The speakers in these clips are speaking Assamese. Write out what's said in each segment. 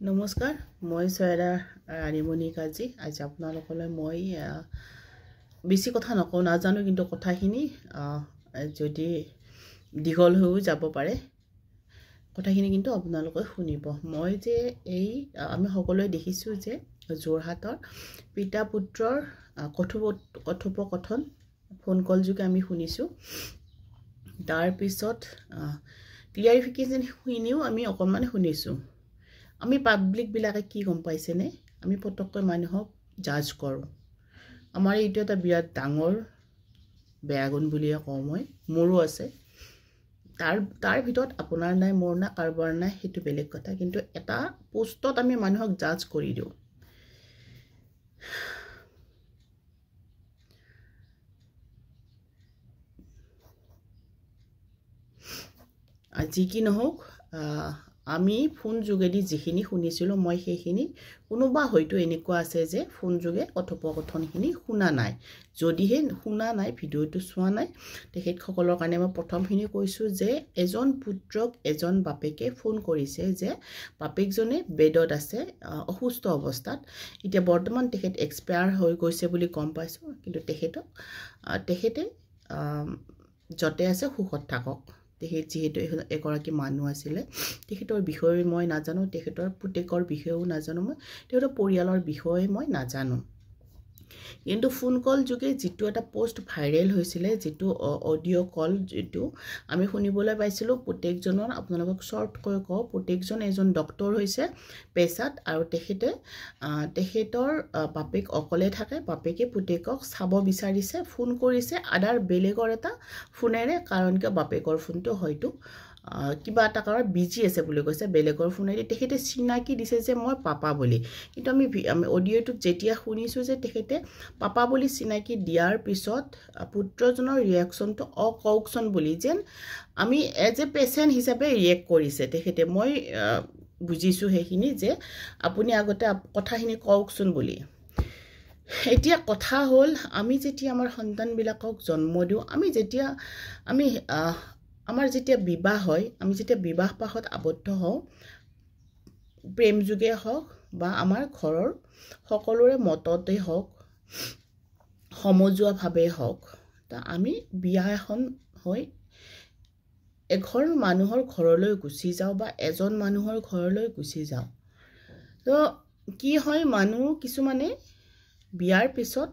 নমস্কাৰ মই ছয়ৰা ৰাণীমণি কাজী আজি আপোনালোকলৈ মই বেছি কথা নকওঁ নাজানো কিন্তু কথাখিনি যদি দীঘল হৈ যাব পাৰে কথাখিনি কিন্তু আপোনালোকে শুনিব মই যে এই আমি সকলোৱে দেখিছো যে যোৰহাটৰ পিতা পুত্ৰৰ কথোপকথন ফোন কল যোগে আমি শুনিছো তাৰ পিছত ক্লিয়াৰিফিকেশন শুনিও আমি অকমান শুনিছো আমি পাব্লিক বিলাকে কি গম পাইছে নে আমি পটককৈ মানুহক জাজ কৰো আমাৰ এইটো এটা বিৰাট ডাঙৰ বেয়াগুণ বুলিয়ে কওঁ মই মোৰো আছে তাৰ ভিতৰত আপোনাৰ নাই মোৰ না কাৰবাৰ নাই হেতু বেলেগ কথা কিন্তু এটা পোষ্টত আমি মানুহক জাজ কৰি দিও আজি কি নহওক আমি ফোন যোগেদি যিখিনি শুনিছিলো মই সেইখিনি কোনোবা হয়তো এনেকুৱা আছে যে ফোন যোগে কথোপকথনখিনি শুনা নাই যদিহে শুনা নাই ভিডিওটো চোৱা নাই তেখেত সকলৰ কাৰণে মই প্ৰথমখিনি কৈছো যে এজন পুত্ৰক এজন বাপেকে ফোন কৰিছে যে বাপেকজনে বেডত আছে অসুস্থ অৱস্থাত এতিয়া বৰ্তমান তেখেত এক্সপায়াৰ হৈ গৈছে বুলি গম পাইছো কিন্তু তেখেতে যতে আছে সুখত থাকক তেখেত যেহেতু এগৰাকী মানুহ আছিল তেখেতৰ বিষয়ে মই নাজানো তেখেতৰ পুতেকৰ বিষয়েও নাজানো মই তেখেতৰ পৰিয়ালৰ বিষয়ে মই নাজানো কিন্তু ফোন কল যোগে যেটো এটা পোষ্ট ভাইৰেল হৈছিল যেটো অডিও কল যেটো আমি শুনিবলৈ পাইছিলো পুতেকজনৰ আপোনালোকক শৰ্ট কৈ কও পুতেকজন এজন ডক্টৰ হৈছে পেছাত আৰু তেখেতৰ বাপেক অকলে থাকে বাপেকে পুতেকক চাব বিচাৰিছে ফোন কৰিছে আদাৰ বেলেগৰ এটা ফোনেৰে কাৰণ কি বাপেকৰ ফোনটো হয়তো কিবা এটা কাৰণ বিজি আছে বুলি কৈছে বেলেগৰ ফোনেৰে তেখেতে চিনাকি দিছে যে মই পাপা বুলি কিন্তু আমি অডিওটো যেতিয়া শুনিছো যে তেখেতে পাপা বুলি চিনাকি দিয়াৰ পিছত পুত্ৰজনৰ ৰিঅ্যাকশনটো অকৌকচন বুলি যেন আমি এজ এ পেশেন্ট হিচাপে ৰিঅ্যাক্ট কৰিছে তেখেতে মই বুজিছো হেখিনি যে আপুনি আগতে কথাখিনি কওকচোন বুলি এতিয়া কথা হল আমি যেতিয়া আমাৰ সন্তানবিলাকক জন্ম দিও আমাৰ যেতিয়া বিবাহ হয় আমি যেতিয়া বিবাহ পাশত আবদ্ধ হও প্ৰেম যোগে হওক বা আমাৰ ঘৰৰ সকলোৰে মততে হওক সমজুৱা ভাবে হওক তা আমি বিয়া এখন হৈ এঘৰ মানুহৰ ঘৰলৈ গুচি যাও বা এজন মানুহৰ ঘৰলৈ গুচি যাও তো কি হয় মানুহ কিছুমানে বিয়াৰ পিছত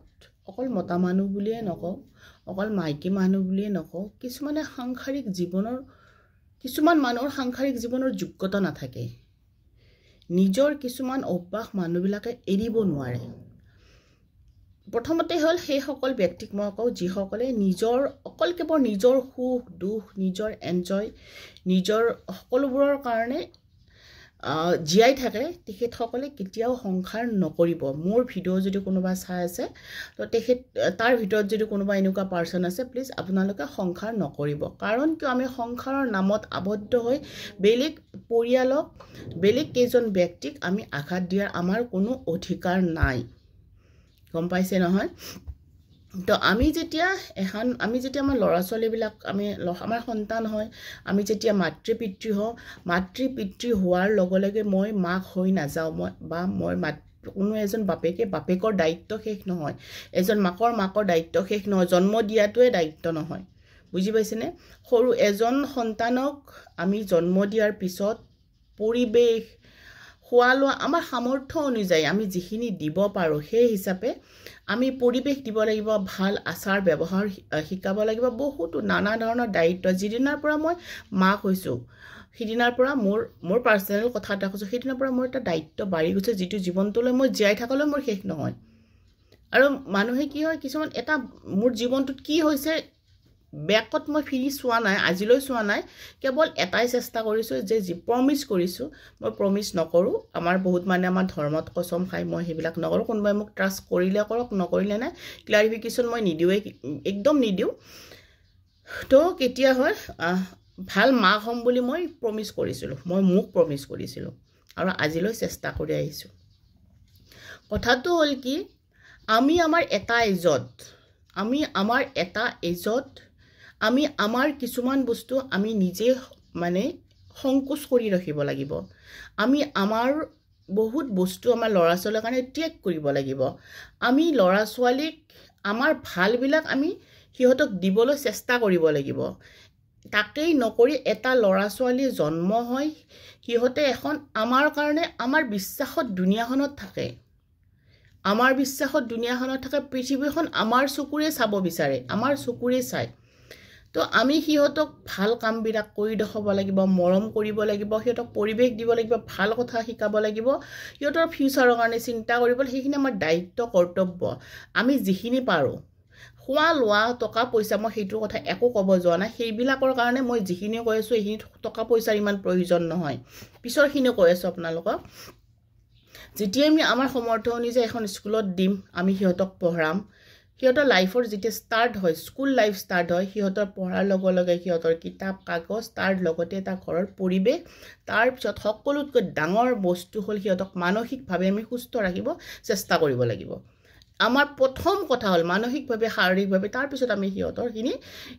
অকল মতা মানুহ বুলিয়ে নকও অকল মাইকী মানুহ বুলিয়ে নকও কিছুমান মানুহৰ সাংসাৰিক জীৱনৰ যোগ্যতা নাথাকে নিজৰ কিছুমান অভ্যাস মানুহবিলাকে এৰিব নোৱাৰে প্ৰথমতে হল সেই সকল ব্যক্তিক মই কও যি সকলে কেৱল নিজৰ সুখ দুখ নিজৰ এনজয় নিজৰ সকলোবোৰৰ কাৰণে জিয়াই থাকে তেখেত সকলে কেতিয়াও সংসাৰ নকৰিব মোৰ ভিডিও যদি কোনোবা চাই আছে তো তাৰ ভিতৰত যদি কোনোবা এনেকুৱা পাৰসন আছে প্লিজ আপোনালোকে সংসাৰ নকৰিব কাৰণ কি আমি সংসাৰৰ নামত আবদ্ধ হৈ বেলেগ পৰিয়ালক বেলেগ কেজন ব্যক্তিক আমি আঘাত দিয়াৰ আমাৰ কোনো অধিকাৰ নাই গম পাইছে নহয় তো আমি যেতিয়া আমাৰ ল'ৰা ছোৱালীবিলাক আমাৰ সন্তান হয় আমি যেতিয়া মাতৃ পিতৃ হোৱাৰ লগে লগে মই মাক হৈ নাযাও মই কোনো এজন বাপেকৰ দায়িত্ব শেষ নহয় এজন মাকৰ দায়িত্ব শেষ নহয় জন্ম দিয়াটোৱে দায়িত্ব নহয় বুজি পাইছেনে সৰু এজন সন্তানক আমি জন্ম দিয়াৰ পিছত পৰিবেশ খোৱালো আমাৰ সামৰ্থ্য অনুযায়ী আমি যিখিনি দিব পাৰো সেই হিচাপে আমি পৰিবেশ দিব লাগিব ভাল আচাৰ ব্যৱহাৰ শিকাব লাগিব বহুত নানা ধৰণৰ দায়িত্ব যিদিনাৰ পৰা মই মাক হৈছো সিদিনাৰ পৰা মোৰ পাৰ্সোনাল কথা এটা কৈছো সিদিনাৰ পৰা মোৰ এটা দায়িত্ব বাঢ়ি গৈছে যেটো জীৱনটোলৈ মই জীয়াই থাকলৈ মোৰ শেষ নহয় আৰু মানুহে কি হয় কিছুমান এটা মোৰ জীৱনটোত কি হৈছে বেকত মই ফিৰি চোৱা নাই আজিলৈ চোৱা নাই কেৱল এটাই চেষ্টা কৰিছো যে প্ৰমিস কৰিছো মই প্ৰমিস নকৰো আমাৰ বহুত মানে আমাৰ ধৰ্মত কসম খাই মই হেবিলাক নকৰো কোনোবাই মোক ট্ৰাষ্ট কৰিলে কৰক নকৰিলে নাই ক্লাৰিফিকেশন মই নিদিওৱে একদম নিদিও তো কেতিয়া হয় ভাল মা হম বুলি মই প্ৰমিস কৰিছিলো মই মোক প্ৰমিস কৰিছিলো আৰু আজিলৈ চেষ্টা কৰি আহিছো কথাটো হল কি আমি আমাৰ এটা ইজ্জত আমি আমাৰ কিছুমান বস্তু আমি নিজে মানে সংকোচ কৰি ৰাখিব লাগিব আমি আমাৰ বহুত বস্তু আমাৰ ল'ৰা ছোৱালীৰ কাৰণে ত্যাগ কৰিব লাগিব আমি ল'ৰা ছোৱালীক আমাৰ ভালবিলাক আমি সিহঁতক দিবলৈ চেষ্টা কৰিব লাগিব তাকেই নকৰি এটা ল'ৰা ছোৱালী জন্ম হয় সিহঁতে এখন আমাৰ কাৰণে আমাৰ বিশ্বাসত দুনিয়াখনত থাকে আমাৰ বিশ্বাসত দুনিয়াখনত থাকে পৃথিৱীখন আমাৰ চকুৰে চাব বিচাৰে আমাৰ চকুৰে চায় তো আমি সিহঁতক ভাল কামবিলাক কৰি দেখাব লাগিব মৰম কৰিব লাগিব সিহঁতক পৰিৱেশ দিব লাগিব ভাল কথা শিকাব লাগিব সিহঁতৰ ফিউচাৰৰ কাৰণে চিন্তা কৰিব সেইখিনি আমাৰ দায়িত্ব কৰ্তব্য আমি যিখিনি পাৰোঁ খোৱা লোৱা টকা পইচা মই সেইটোৰ কথা একো ক'ব যোৱা নাই সেইবিলাকৰ কাৰণে মই যিখিনি কৈ আছোঁ সেইখিনি টকা পইচাৰ ইমান প্ৰয়োজন নহয় পিছৰখিনি কৈ আছোঁ আপোনালোকক যেতিয়া আমি আমাৰ সমৰ্থ অনুযায়ী এখন স্কুলত দিম আমি সিহঁতক পঢ়াম সিহঁতৰ লাইফৰ যেতিয়া ষ্টাৰ্ট হয় স্কুল লাইফ ষ্টাৰ্ট হয় সিহঁতৰ পঢ়াৰ লগে লগে সিহঁতৰ কিতাপ কাগজ তাৰ লগতে এটা ঘৰৰ পৰিৱেশ তাৰপিছত সকলোতকৈ ডাঙৰ বস্তু হ'ল সিহঁতক মানসিকভাৱে আমি সুস্থ ৰাখিব চেষ্টা কৰিব লাগিব আমাৰ প্ৰথম কথা হ'ল মানসিকভাৱে শাৰীৰিকভাৱে তাৰপিছত আমি সিহঁতৰখিনি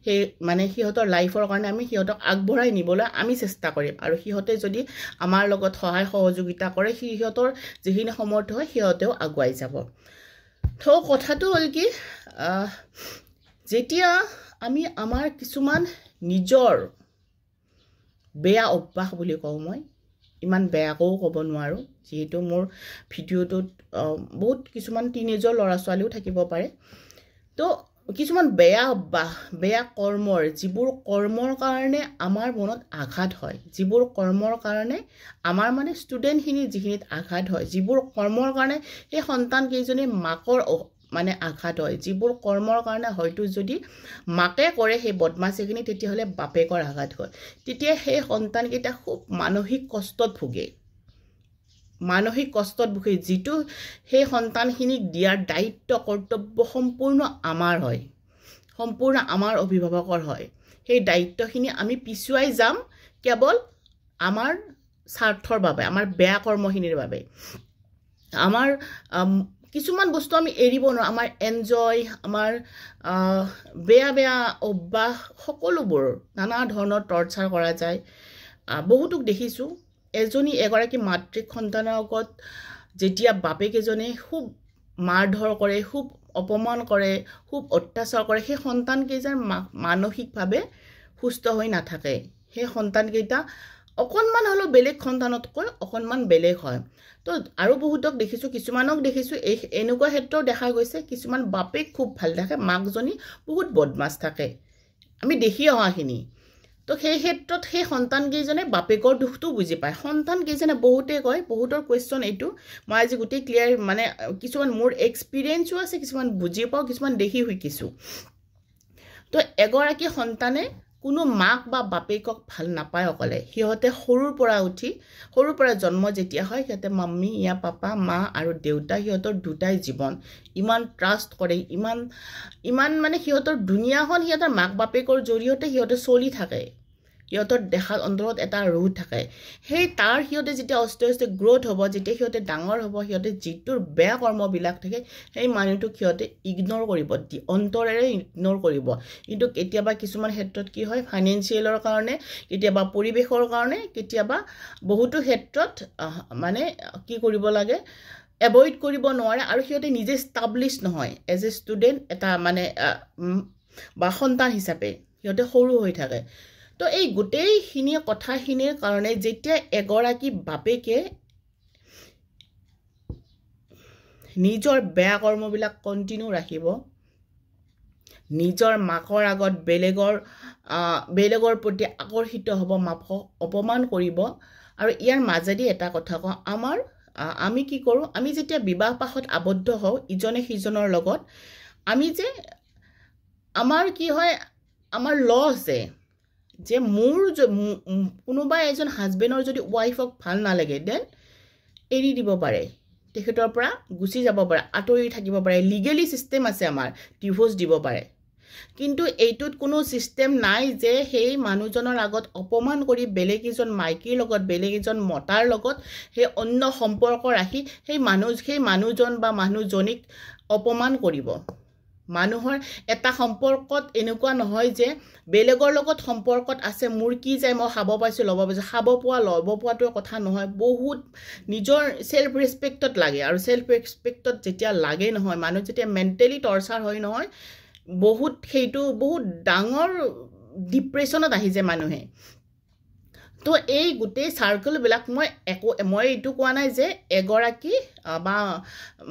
সেই মানে সিহঁতৰ লাইফৰ কাৰণে আমি সিহঁতক আগবঢ়াই নিবলৈ আমি চেষ্টা কৰিম আৰু সিহঁতে যদি আমাৰ লগত সহায় সহযোগিতা কৰে সিহঁতৰ যিখিনি সমৰ্থ হয় সিহঁতেও আগুৱাই যাব তো কথাটো হ'ল কি যেতিয়া আমি আমাৰ কিছুমান নিজৰ বেয়া অভ্যাস বুলি কওঁ মই ইমান বেয়াকৈও ক'ব নোৱাৰোঁ যিহেতু মোৰ ভিডিঅ'টোত বহুত কিছুমান টিনেজৰ ল'ৰা ছোৱালীও থাকিব পাৰে তো কিছুমান বেয়া অভ্যাস বেয়া কৰ্মৰ যিবোৰ কৰ্মৰ কাৰণে আমাৰ মনত আঘাত হয় যিবোৰ কৰ্মৰ কাৰণে আমাৰ মানে ষ্টুডেণ্টখিনি যিখিনিত আঘাত হয় যিবোৰ কৰ্মৰ কাৰণে সেই সন্তানকেইজনী মাকৰ মানে আঘাত হয় যিবোৰ কৰ্মৰ কাৰণে হয়তো যদি মাকে কৰে সেই বদমাছিখিনি তেতিয়াহ'লে বাপেকৰ আঘাত হয় তেতিয়া সেই সন্তানকেইটা খুব মানসিক কষ্টত ভোগে যিটো সেই সন্তানখিনিক দিয়াৰ দায়িত্ব কৰ্তব্য সম্পূৰ্ণ আমাৰ হয় সম্পূৰ্ণ আমাৰ অভিভাৱকৰ হয় সেই দায়িত্বখিনি আমি পিছুৱাই যাম কেৱল আমাৰ স্বাৰ্থৰ বাবে আমাৰ বেয়া কৰ্মখিনিৰ বাবে আমাৰ কিছুমান বস্তু আমি এৰিব নোৱাৰোঁ আমাৰ এনজয় আমাৰ বেয়া অভ্যাস সকলোবোৰ নানা ধৰণৰ টৰ্চাৰ কৰা যায় বহুতোক দেখিছোঁ এগৰাকী মাতৃক সন্তানৰ আগত যেতিয়া বাপেকেজনে খুব মাৰধৰ কৰে খুব অপমান কৰে খুব অত্যাচাৰ কৰে সেই সন্তানকেইজন মানসিকভাৱে সুস্থ হৈ নাথাকে সেই সন্তানকেইটা অকণমান হ'লেও বেলেগ সন্তানতকৈ অকণমান বেলেগ হয় তো আৰু বহুতক দেখিছোঁ কিছুমানক দেখিছোঁ এনেকুৱা ক্ষেত্ৰও দেখা গৈছে কিছুমান বাপেক খুব ভাল থাকে মাকজনী বহুত বদমাছ থাকে আমি দেখি অহাখিনি তো সেই ক্ষেত্ৰত সেই সন্তানকেইজনে বাপেকৰ দুখটো বুজি পায় সন্তানকেইজনে বহুতে কয় বহুতৰ কুৱেশ্যন এইটো মই আজি গোটেই ক্লিয়াৰ মানে কিছুমান মোৰ এক্সপিৰিয়েঞ্চো আছে কিছুমান বুজি পাওঁ কিছুমান দেখি শিকিছোঁ তো এগৰাকী সন্তানে কোনো মাক বা বাপেকক ভাল নাপায় অকলে সিহঁতে সৰুৰ পৰা জন্ম যেতিয়া হয় সিহঁতে মাম্মী ইয়া পাপা মা আৰু দেউতা সিহঁতৰ দুটাই জীৱন ইমান ট্ৰাষ্ট কৰে ইমান মানে সিহঁতৰ দুনিয়াখন সিহঁতৰ মাক বাপেকৰ জৰিয়তে সিহঁতে চলি থাকে সিহঁতৰ দেখাত অন্তৰত এটা ৰুহ থাকে সেই তাৰ সিহঁতে যেতিয়া অস্তে অস্তে গ্ৰ'থ হ'ব যেতিয়া সিহঁতে ডাঙৰ হ'ব সিহঁতে যিটোৰ বেয়া কৰ্মবিলাক থাকে সেই মানুহটোক সিহঁতে ইগন'ৰ কৰিব অন্তৰেৰে ইগন'ৰ কৰিব কিন্তু কেতিয়াবা কিছুমান ক্ষেত্ৰত কি হয় ফাইনেন্সিয়েলৰ কাৰণে কেতিয়াবা পৰিৱেশৰ কাৰণে কেতিয়াবা বহুতো ক্ষেত্ৰত মানে কি কৰিব লাগে এভইড কৰিব নোৱাৰে আৰু সিহঁতে নিজে ষ্টাবলিছ নহয় এজ এ ষ্টুডেণ্ট এটা মানে বা সন্তান হিচাপে সিহঁতে সৰু হৈ থাকে তো এই গোটেইখিনি কথাখিনিৰ কাৰণে যেতিয়া এগৰাকী বাপেকে নিজৰ বেয়া কৰ্মবিলাক কণ্টিনিউ ৰাখিব নিজৰ মাকৰ আগত বেলেগৰ প্ৰতি আকৰ্ষিত হ'ব মাকক অপমান কৰিব আৰু ইয়াৰ মাজেদি এটা কথা কওঁ আমি কি কৰোঁ আমি যেতিয়া বিবাহ পাশত আবদ্ধ হওঁ ইজনে সিজনৰ লগত আমি যে আমাৰ কি হয় আমাৰ ল আছে যে মোৰ কোনোবা এজন হাজবেণ্ডৰ যদি ৱাইফক ভাল নালাগে দেন এৰি দিব পাৰে তেখেতৰ পৰা গুচি যাব পাৰে আঁতৰি থাকিব পাৰে লিগেলি চিষ্টেম আছে আমাৰ ডিভোৰ্চ দিব পাৰে কিন্তু এইটোত কোনো চিষ্টেম নাই যে সেই মানুহজনৰ আগত অপমান কৰি বেলেগ এজন মাইকীৰ লগত বেলেগ এজন মতাৰ লগত সেই অন্য সম্পৰ্ক ৰাখি সেই মানুহজন বা মানুহজনীক অপমান কৰিব মানুহৰ এটা সম্পৰ্কত এনেকুৱা নহয় যে বেলেগৰ লগত সম্পৰ্কত আছে মোৰ কি যায় মই খাব পাইছোঁ ল'ব পাইছোঁ খাব পোৱা ল'ব পোৱাটো কথা নহয় বহুত নিজৰ সেলফ ৰেসপেক্টত লাগে আৰু সেলফ ৰেসপেক্টত যেতিয়া লাগে নহয় মানুহ যেতিয়া মেন্টালি টৰ্চাৰ হয় নহয় বহুত সেইটো বহুত ডাঙৰ ডিপ্ৰেছনত আহি যায় মানুহে তো এই গোটেই সাৰ্কেলবিলাক মই এইটো কোৱা নাই যে এগৰাকী বা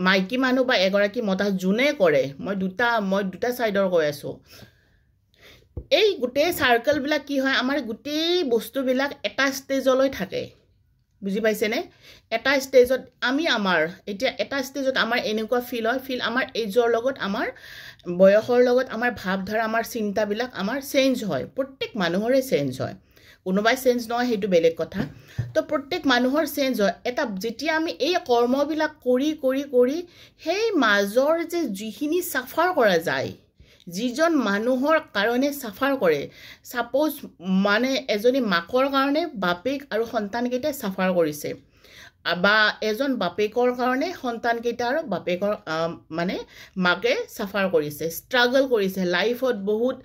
মাইকী মানুহ বা এগৰাকী মতা যোনে কৰে মই দুটা সাইডৰ কৈ আছো এই গোটেই সাৰ্কেলবিলাক কি হয় আমাৰ গোটেই বস্তুবিলাক এটা ষ্টেজলৈ থাকে বুজি পাইছেনে এটা ষ্টেজত আমি আমাৰ এতিয়া এটা ষ্টেজত আমাৰ এনেকুৱা ফিল আমাৰ এজৰ লগত আমাৰ বয়সৰ লগত আমাৰ ভাৱধাৰা আমাৰ চিন্তাবিলাক আমাৰ চেঞ্জ হয় প্ৰত্যেক মানুহৰে চেঞ্জ হয় কোনোবাই চেঞ্জ নহয় হেতু বেলেগ কথা তো প্ৰত্যেক মানুহৰ চেঞ্জ হয় এটা যেতিয়া আমি এই কৰ্মবিলাক কৰি সেই মাজৰ যে যিখিনি সাফাৰ কৰা যায় যিজন মানুহৰ কাৰণে সাফাৰ কৰে সাপোজ মানে এজনী মাকৰ কাৰণে বাপেক আৰু সন্তানকেইটাই সাফাৰ কৰিছে বা এজন বাপেকৰ কাৰণে সন্তানকেইটাৰ বাপেকৰ মানে মাকে সাফাৰ কৰিছে ষ্ট্ৰাগল কৰিছে লাইফত বহুত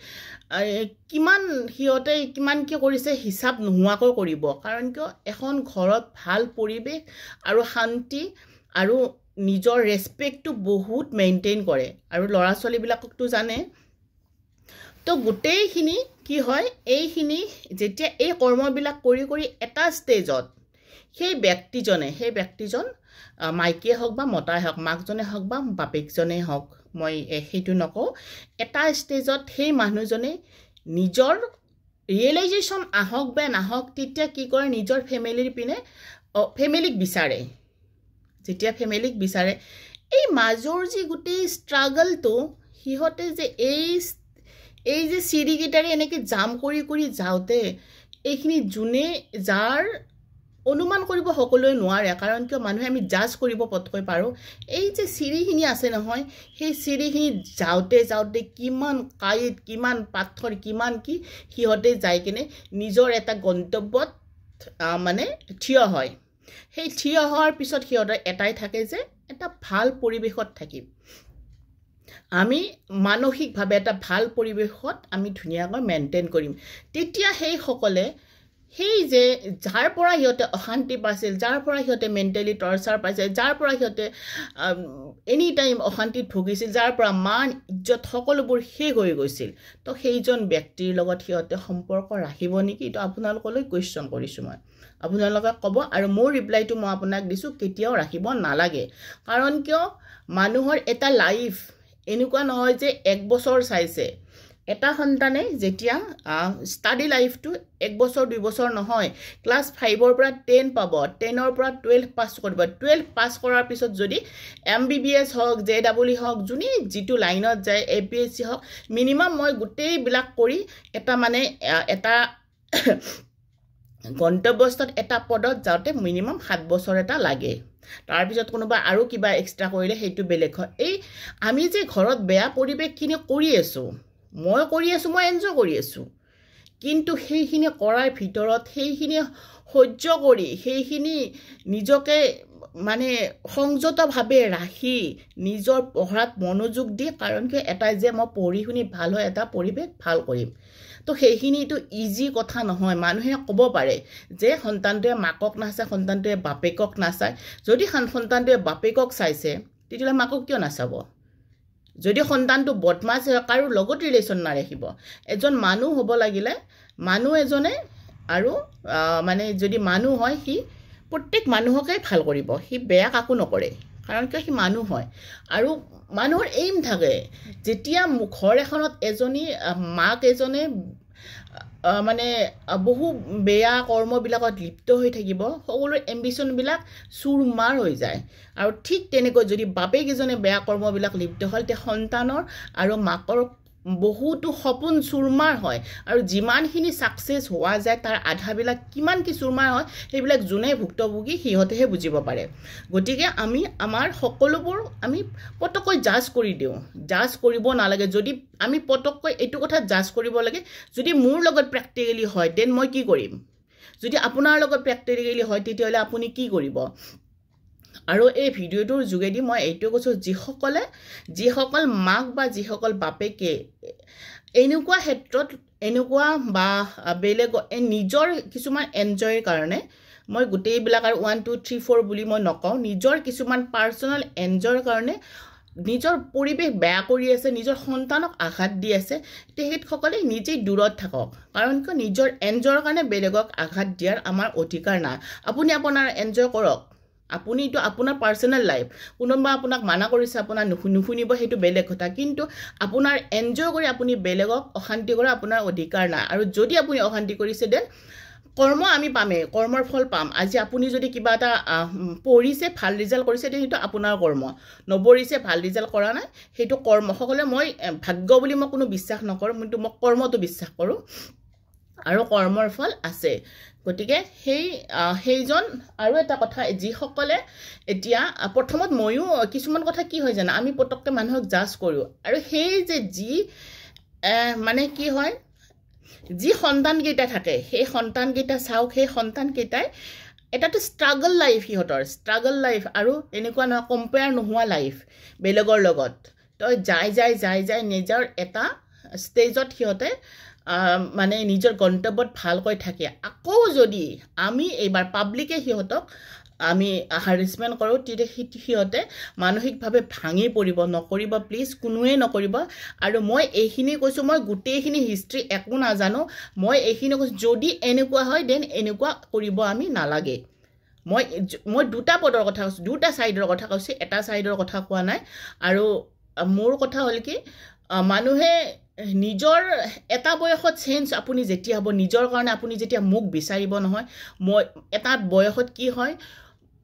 কিমান হিয়তে কিমান কি কৰিছে হিসাব নোহোৱাকৈ কৰিব কাৰণ কিয় এখন ঘৰত ভাল পৰিবেশ আৰু শান্তি আৰু নিজৰ ৰেসপেক্টটো বহুত মেইনটেইন কৰে আৰু ল'ৰা ছোৱালীবিলাককটো জানে তো গোটেইখিনি কি হয় এইখিনি যেতিয়া এই কৰ্মবিলাক কৰি এটা ষ্টেজত সেই ব্যক্তিজন মাইকীয়ে হওক বা মতাই হওক মাকজনে হওক বা বাপেকজনে হওক মই সেইটো নকওঁ এটা ষ্টেজত সেই মানুহজনে নিজৰ ৰিয়েলাইজেশ্যন আহক বা নাহক তেতিয়া কি কৰে নিজৰ ফেমিলিৰ পিনে ফেমিলিক বিচাৰে যেতিয়া ফেমিলিক বিচাৰে এই মাজৰ যি গোটেই ষ্ট্ৰাগলটো হিহতে যে এই যে সিৰিগিটাৰে এনেকৈ জাম কৰি যাওঁতে এইখিনি যোনে যাৰ অনুমান কৰিব সকলোৱে নোৱাৰে কাৰণ কিয় মানুহে আমি জাজ কৰিব পটকৈ পাৰো এই যে সিৰিখিনি আছে নহয় সেই সিৰিখিনি যাওঁতে কিমান কাইট কিমান পাথৰ কিমান কি হিহতে যাই কিনে নিজৰ এটা গন্তব্যত মানে থিয় হয় সেই থিয় হোৱাৰ পিছত হিহতে এটাই থাকে যে এটা ভাল পৰিবেশত থাকিম আমি মানসিকভাৱে এটা ভাল পৰিবেশত আমি ধুনীয়াকৈ মেইনটেইন কৰিম তেতিয়া সেই সকলে সেই যে যাৰ পৰা হিয়তে অশান্তি পাইছিল যাৰ পৰা হিয়তে মেন্টালি টৰ্চাৰ পাইছে যাৰ পৰা হিয়তে এনি টাইম অশান্তিত ভুগিছিল যাৰ পৰা মান ইজ্জত সকলোবোৰ শেষ হৈ গৈছিল তো সেইজন ব্যক্তিৰ লগত হিয়তে সম্পৰ্ক ৰাখিব নেকি তো আপোনালোকলৈ কোৱেশ্চন কৰিছো মই আপোনালোকে ক'ব আৰু মোৰ ৰিপ্লাইটো মই আপোনাক দিছো কেতিয়াও ৰাখিব নালাগে কাৰণ কিয় মানুহৰ এটা লাইফ এনেকুৱা নহয় যে এক বছৰ চাইছে এটা সন্তানে যেতিয়া ষ্টাডি লাইফটো এক বছৰ দুই বছৰ নহয় ক্লাছ 5 ৰ পৰা 10 পাব 10 ৰ পৰা 12 পাছ কৰিব 12 পাছ কৰাৰ পিছত যদি MBBS হওক JEE হওক যোনে যিটো লাইনত যায় APSC হওক মিনিমাম মই গোটেই বিলাক কৰি এটা মানে এটা গন্তব্যস্থত এটা পদত যাওঁতে মিনিমাম 7 বছৰ এটা লাগে তাৰ পিছত কোনোবা আৰু কিবা এক্সট্ৰা কৰিলে সেইটো বেলেগ হয় এই আমি যে ঘৰত বেয়া পৰিবেশখিনি কৰি আছো মই এনজয় কৰি আছো কিন্তু সেইখিনি কৰাৰ ভিতৰত সেইখিনি সহ্য কৰি সেইখিনি নিজকে মানে সংযতভাৱে ৰাখি নিজৰ পঢ়াত মনোযোগ দি কাৰণ কি এটা যে মই পঢ়ি শুনি ভাল হয় এটা পৰিবেশ ভাল কৰিম তো সেইখিনিটো ইজি কথা নহয় মানুহে ক'ব পাৰে যে সন্তানটোৱে মাকক নাচায় সন্তানটোৱে বাপেকক নাচায় যদি সন্তানটোৱে বাপেকক চাইছে তেতিয়ালে মাকক কিয় নাচাব যদি সন্তানটো বদমাছ হয় কাৰো লগত ৰিলেশ্যন নাৰাখিব এজন মানুহ হ'ব লাগিলে মানুহ এজনে আৰু মানে যদি মানুহ হয় সি প্ৰত্যেক মানুহকে ভাল কৰিব সি বেয়া কাকো নকৰে কাৰণ কিয় সি মানুহ হয় আৰু মানুহৰ এইম থাকে যেতিয়া ঘৰ এখনত এজনী মাক এজনে মানে বহু বেয়া কৰ্মবিলাকত লিপ্ত হৈ থাকিব সকলোৰ এম্বিশনবিলাক চুৰমাৰ হৈ যায় আৰু ঠিক তেনেকৈ যদি বাপেক এজনে বেয়া কৰ্মবিলাক লিপ্ত হ'ল তে সন্তানৰ আৰু মাকৰ বহুতো সপোন চুৰমাৰ হয় আৰু যিমানখিনি সাকসেস হোৱা যায় তাৰ আধাবিলাক কিমান কি চুৰমাৰ হয় সেইবিলাক যোনে ভুক্তভোগী সিহঁতেহে বুজিব পাৰে গতিকে আমি আমাৰ সকলোবোৰ আমি পটকৈ জাজ কৰি দিও জাজ কৰিব নালাগে যদি আমি পটকৈ এইটো কথা জাজ কৰিব লাগে যদি মোৰ লগত প্ৰ্যাকটিক্যালি হয় দেন মই কি কৰিম যদি আপোনাৰ লগত প্ৰ্যাকটিক্যালি হয় তেতিয়ালে আপুনি কি কৰিব আৰু এই ভিডিঅ'টোৰ যোগেদি মই এইটো কৈছোঁ যিসকল মাক বা যিসকল বাপেকে এনেকুৱা ক্ষেত্ৰত এনেকুৱা বা বেলেগ নিজৰ কিছুমান এনজয়ৰ কাৰণে মই গোটেইবিলাক আৰু 1 2 3 4 বুলি মই নকওঁ নিজৰ কিছুমান পাৰ্চনেল এনজয়ৰ কাৰণে নিজৰ পৰিৱেশ বেয়া কৰি আছে নিজৰ সন্তানক আঘাত দি আছে তেখেতসকলে নিজেই দূৰত থাকক কাৰণ কি নিজৰ এনজয়ৰ কাৰণে বেলেগক আঘাত দিয়াৰ আমাৰ অধিকাৰ নাই আপুনি আপোনাৰ এনজয় কৰক আপুনি তো আপোনাৰ পাৰ্সোনাল লাইফ কোনোবা আপোনাক মানা কৰিছে আপোনাৰ নুশুনিব হেতু বেলেগ কথা কিন্তু আপোনাৰ এনজয় কৰি আপুনি বেলেগক অশান্তি কৰা আপোনাৰ অধিকাৰ নাই আৰু যদি আপুনি অশান্তি কৰিছে দেন কৰ্ম আমি পামে কৰ্মৰ ফল পাম আজি আপুনি যদি কিবা এটা পঢ়িছে ভাল ৰিজাল্ট কৰিছে তেটো আপোনাৰ কৰ্ম নপঢ়িছে ভাল ৰিজাল্ট কৰা নাই হেতু কৰ্ম সকলে মই ভাগ্য বুলি মই কোনো বিশ্বাস নকৰো কিন্তু মই কৰ্মটো বিশ্বাস কৰো আৰু কৰ্মৰ ফল আছে গতিকে সেইজন আৰু এটা কথা যি সকলে এতিয়া প্ৰথমত ময়ো কিছুমান কথা কি হয় জানা আমি পটককে মানুহক জাজ কৰো আৰু সেই যে যি মানে কি হয় যি সন্তান কেইটা থাকে সেই সন্তান কেইটা চাওক সেই সন্তান কেইটাই এটাটো স্ট্ৰাগল লাইফ হিহঁতৰ স্ট্ৰাগল লাইফ আৰু এনেকুৱা না কম্পেয়াৰ নোহোৱা লাইফ বেলেগৰ লগত তো যাই নিজৰ এটা ষ্টেজত হিহঁতে মানে নিজৰ গন্তব্যত ভালকৈ থাকে আকৌ যদি আমি এবাৰ পাব্লিকে হিহঁতক আমি হাৰাসমেন্ট কৰো তেতিয়া হিহঁতে মানসিকভাৱে ভাঙি পৰিব নকৰিব প্লিজ কোনোৱে নকৰিব আৰু মই এইখিনি কৈছো মই গোটেইখিনি হিষ্ট্ৰী একো নাজানো মই এইখিনি কৈছো যদি এনেকুৱা হয় দেন এনেকুৱা কৰিব আমি নালাগে মই দুটা পদৰ কথা কৈছো দুটা সাইডৰ কথা কৈছো এটা সাইডৰ কথা কোৱা নাই আৰু মোৰ কথা হল কি মানুহে নিজৰ এটা বয়সত চেঞ্জ আপুনি যেতিয়া হ'ব নিজৰ কাৰণে আপুনি যেতিয়া মুখ বিচাৰিব নহয় মই এটা বয়সত কি হয়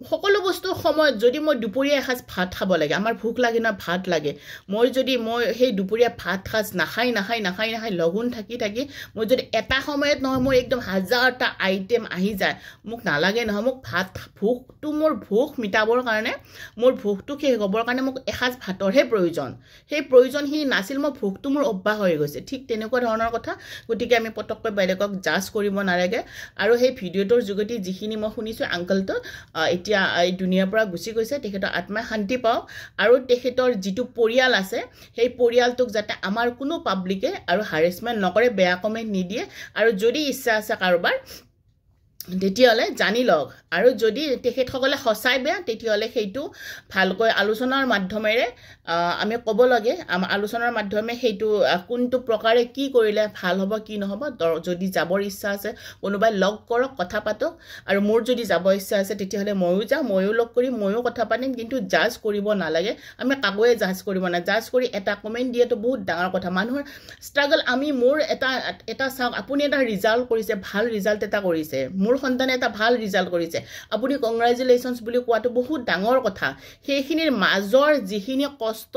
সকলো বস্তু সময়ত যদি মই দুপৰীয়া এসাজ ভাত খাব লাগে আমাৰ ভোক লাগে না ভাত লাগে মই যদি মই সেই দুপৰীয়া ভাত খাজ নাখাই লগুন থাকি মই যদি এটা সময়ত নহয় মই একদম হাজাৰটা আইটেম আহি যায় মোক নালাগে নহয় মোক ভাত ভোকটো মোৰ ভোক মিটাবৰ কাৰণে মোৰ ভোকটো শেষ হ'বৰ কাৰণে মোক এসাজ ভাতৰহে প্ৰয়োজন সেই প্ৰয়োজনখিনি নাছিল মই ভোকটো মোৰ অভ্যাস হৈ গৈছে ঠিক তেনেকুৱা ধৰণৰ কথা গতিকে আমি পটককৈ বেলেগক জাজ কৰিব নালাগে আৰু সেই ভিডিঅ'টোৰ যোগেদি যিখিনি মই শুনিছো আঙ্কলটো এই দুনিয়াৰ পৰা গুছি গৈছে তেখেতৰ আত্মা শান্তি পাওক আৰু তেখেতৰ যিটো পৰিয়াল আছে সেই পৰিয়ালটোক যাতে আমাৰ কোনো পাব্লিকে আৰু হাৰাসমেন্ট নকৰে বেয়া কমেন্ট নিদিয়ে আৰু যদি ইচ্ছা আছে কাৰোবাৰ তেতিয়ালে জানি লওক আৰু যদি তেখেতসকলে হসাই বেয়া তেতিয়ালে সেইটো ভালকৈ আলোচনাৰ মাধ্যমেৰে আমি ক'ব লাগে আলোচনাৰ মাধ্যমে সেইটো কোনটো প্ৰকাৰে কি কৰিলে ভাল হ'ব কি নহব যদি যাবৰ ইচ্ছা আছে কোনোবাই লগ কৰক কথা পাতক আৰু মোৰ যদি যাব ইচ্ছা আছে তেতিয়ালে ময়ো যাম ময়ো লগ কৰি ময়ো কথা পাতিম কিন্তু জাজ কৰিব নালাগে আমি কাগজে জাজ কৰিব না জাজ কৰি এটা কমেন্ট দিয়েটো বহুত ডাঙৰ কথা মানুহৰ ষ্ট্ৰাগল আমি মোৰ এটা চাওক আপুনি এটা ৰিজাল্ট কৰিছে ভাল ৰিজাল্ট এটা কৰিছে মোৰ সন্তানে এটা ভাল ৰিজাল্ট কৰিছে আপুনি কংগ্ৰেচুলেশনস বুলি কোৱাটো বহুত ডাঙৰ কথা সেইখিনিৰ মাজৰ যিখিনি কষ্ট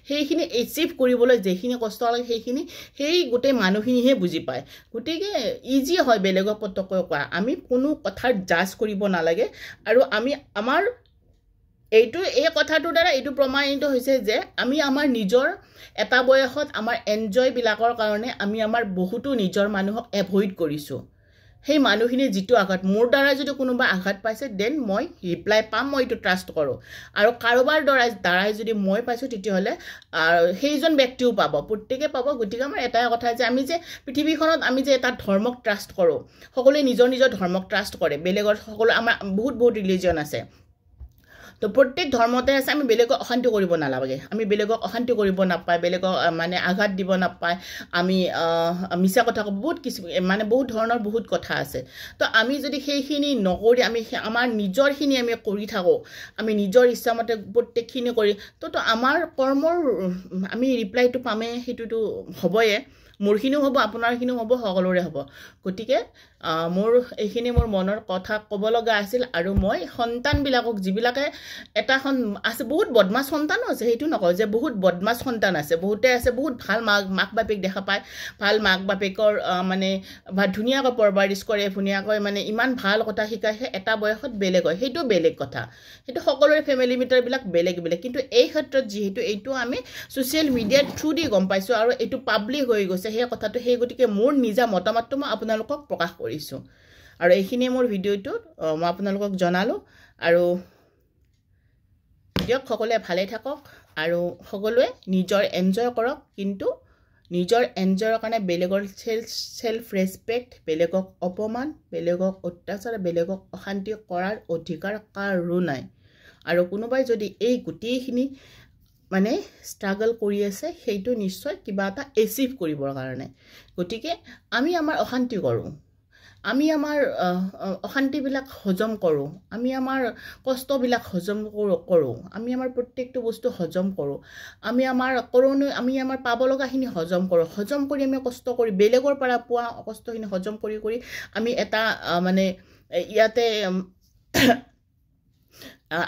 সেইখিনি এচিভ কৰিবলৈ যেখিনি কষ্ট লাগে সেইখিনি সেই গোটেই মানুহখিনিহে বুজি পায় গতিকে ইজি হয় বেলেগৰ পটককৈ কোৱা আমি কোনো কথাৰ জাজ কৰিব নালাগে আৰু আমি আমাৰ এই কথাটোৰ দ্বাৰা এইটো প্ৰমাণিত হৈছে যে আমি আমাৰ নিজৰ এটা বয়সত আমাৰ এনজয় বিলাকৰ কাৰণে আমি আমাৰ বহুতো নিজৰ মানুহক এভয়েড কৰিছো সেই মানুহখিনি যিটো আঘাত মোৰ দ্বাৰা যদি কোনোবা আঘাত পাইছে দেন মই ৰিপ্লাই পাম মই এইটো ট্ৰাষ্ট কৰো আৰু কাৰোবাৰ দ্বাৰাই যদি মই পাইছো তেতিয়াহলে সেইজন ব্যক্তিও পাব প্ৰত্যেককে পাব গতিকে আমাৰ এটা কথা যে আমি যে পৃথিৱীখনত আমি যে এটা ধৰ্মক ট্ৰাষ্ট কৰো সকলোৱে নিজৰ ধৰ্মক ট্ৰাষ্ট কৰে বেলেগৰ সকলো আমাৰ বহুত ৰিলিজন আছে তো প্ৰত্যেক ধৰ্মতে আছে আমি বেলেগক অশান্তি কৰিব নালাগে আমি বেলেগক অশান্তি কৰিব নাপায় বেলেগক মানে আঘাত দিব নাপায় আমি মিছা কথা বহুত কিছু মানে বহুত ধৰণৰ বহুত কথা আছে তো আমি যদি সেইখিনি নকৰি আমি আমাৰ নিজৰখিনি আমি কৰি থাকো আমি নিজৰ ইচ্ছামতে প্ৰত্যেকখিনি কৰি তো আমাৰ কৰ্মৰ আমি ৰিপ্লাইটো পামে হেতুটো হবয়ে মোৰখিনিও হ'ব আপোনাৰখিনিও হ'ব সকলোৰে হ'ব গতিকে মোৰ এইখিনি মোৰ মনৰ কথা ক'ব লগা আছিল আৰু মই সন্তানবিলাকক যিবিলাকে এটাখন আছে বহুত বদমাছ সন্তানো আছে হেতু নকয় যে বহুত বদমাছ সন্তান আছে বহুতে আছে বহুত ভাল মাক বাপেক দেখা পায় ভাল মাক বাপেকৰ মানে ধুনীয়াকৈ পৰবাৰিশ কৰে ধুনীয়াকৈ মানে ইমান ভাল কথা শিকায় এটা বয়সত বেলেগ হয় হেতু বেলেগ কথা হেতু সকলোৰে ফ্যামিলি মিটাৰবিলাক বেলেগ কিন্তু এই ক্ষেত্ৰত যেহেতু এইটো আমি সোশ্যাল মিডিয়াৰ থ্ৰু দি গম পাইছো আৰু এইটো পাব্লিক হৈ গৈছে সেই কথাটো সেই গতিকে মোৰ নিজা মতামতটো মই আপোনালোকক প্ৰকাশ কৰিছো আৰু এইখিনিয়ে মোৰ ভিডিঅ'টোত মই আপোনালোকক জনালোঁ আৰু দিয়ক সকলোৱে ভালে থাকক আৰু সকলোৱে নিজৰ এনজয় কৰক কিন্তু নিজৰ এনজয়ৰ কাৰণে বেলেগৰ সেলফ ৰেসপেক্ট বেলেগক অপমান বেলেগক অত্যাচাৰ বেলেগক অশান্তি কৰাৰ অধিকাৰ কাৰো নাই আৰু কোনোবাই যদি এই গুটিখিনি মানে ষ্ট্ৰাগল কৰি আছে সেইটো নিশ্চয় কিবা এটা এচিভ কৰিবৰ কাৰণে গতিকে আমি আমাৰ অশান্তি কৰোঁ আমি আমাৰ অশান্তিবিলাক হজম কৰোঁ আমি আমাৰ কষ্টবিলাক হজম কৰোঁ আমি আমাৰ প্ৰত্যেকটো বস্তু হজম কৰোঁ আমি আমাৰ পাব লগাখিনি হজম কৰোঁ হজম কৰি আমি কষ্ট কৰি বেলেগৰ পৰা পোৱা কষ্টখিনি হজম কৰি আমি এটা মানে ইয়াতে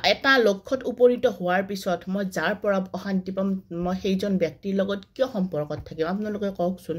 এটা লক্ষ্যত উপনীত হোৱাৰ পিছত মই যাৰ পৰা অশান্তি পাম মই সেইজন ব্যক্তিৰ লগত কিয় সম্পৰ্কত থাকিম আপোনালোকে কওকচোন